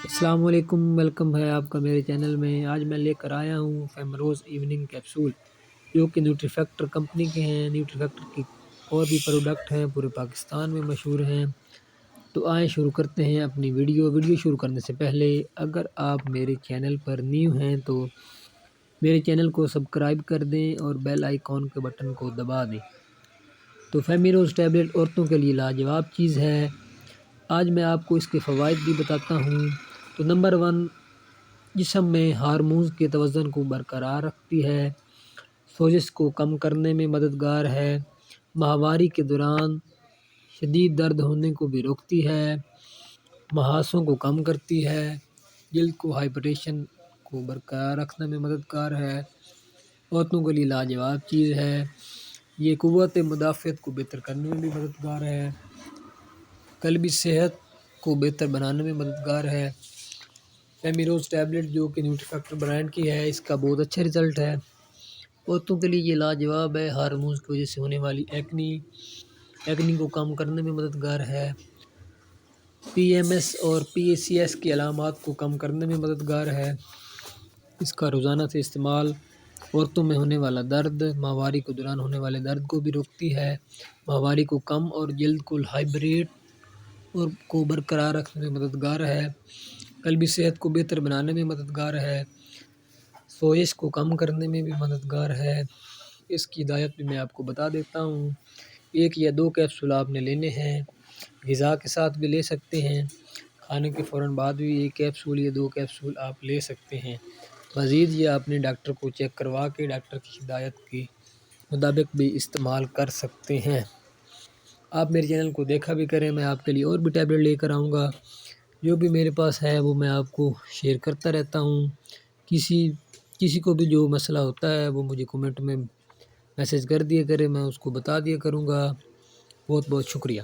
السلام علیکم، ویلکم ہے آپ کا میرے چینل میں۔ آج میں لے کر آیا ہوں فیمروز ایوننگ کیپسول، جو کہ نیوٹری فیکٹر کمپنی کے ہیں۔ نیوٹری فیکٹر کی اور بھی پروڈکٹ ہیں، پورے پاکستان میں مشہور ہیں۔ تو آئیں شروع کرتے ہیں اپنی ویڈیو شروع کرنے سے پہلے اگر آپ میرے چینل پر نیو ہیں تو میرے چینل کو سبسکرائب کر دیں اور بیل آئیکن کے بٹن کو دبا دیں۔ تو فیمروز ٹیبلٹ عورتوں کے لیے لاجواب چیز ہے۔ آج میں آپ کو اس کے فوائد بھی بتاتا ہوں۔ تو نمبر 1، جسم میں ہارمونز کے توازن کو برقرار رکھتی ہے، سوزش کو کم کرنے میں مددگار ہے، ماہواری کے دوران شدید درد ہونے کو بھی روکتی ہے، محاسوں کو کم کرتی ہے، جلد کو ہائیڈریشن کو برقرار رکھنے میں مددگار ہے، عورتوں کے لیے لاجواب چیز ہے۔ یہ قوت مدافعت کو بہتر کرنے میں بھی مددگار ہے، قلبی صحت کو بہتر بنانے میں مددگار ہے۔ فیمروز ٹیبلٹ جو کہ نیوٹری فیکٹر برانڈ کی ہے، اس کا بہت اچھا رزلٹ ہے۔ عورتوں کے لیے یہ لاجواب ہے، ہارمونز کی وجہ سے ہونے والی ایکنی کو کم کرنے میں مددگار ہے، PMS اور PCOS کی علامات کو کم کرنے میں مددگار ہے۔ اس کا روزانہ سے استعمال عورتوں میں ہونے والا درد، ماہواری کے دوران ہونے والے درد کو بھی روکتی ہے، ماہواری کو کم اور جلد کو ہائیڈریٹ اور کو برقرار رکھنے میں مددگار ہے، قلبی صحت کو بہتر بنانے میں مددگار ہے، سوزش کو کم کرنے میں بھی مددگار ہے۔ اس کی ہدایت بھی میں آپ کو بتا دیتا ہوں۔ 1 یا 2 کیپسول آپ نے لینے ہیں، غذا کے ساتھ بھی لے سکتے ہیں، کھانے کے فوراً بعد بھی 1 کیپسول یا 2 کیپسول آپ لے سکتے ہیں۔ مزید یہ اپنے ڈاکٹر کو چیک کروا کے ڈاکٹر کی ہدایت کے مطابق بھی استعمال کر سکتے ہیں۔ آپ میرے چینل کو دیکھا بھی کریں، میں آپ کے لیے اور بھی ٹیبلٹ لے کر آؤں گا۔ جو بھی میرے پاس ہے وہ میں آپ کو شیئر کرتا رہتا ہوں۔ کسی کو بھی جو مسئلہ ہوتا ہے وہ مجھے کمنٹ میں میسیج کر دیا کرے، میں اس کو بتا دیا کروں گا۔ بہت بہت شکریہ۔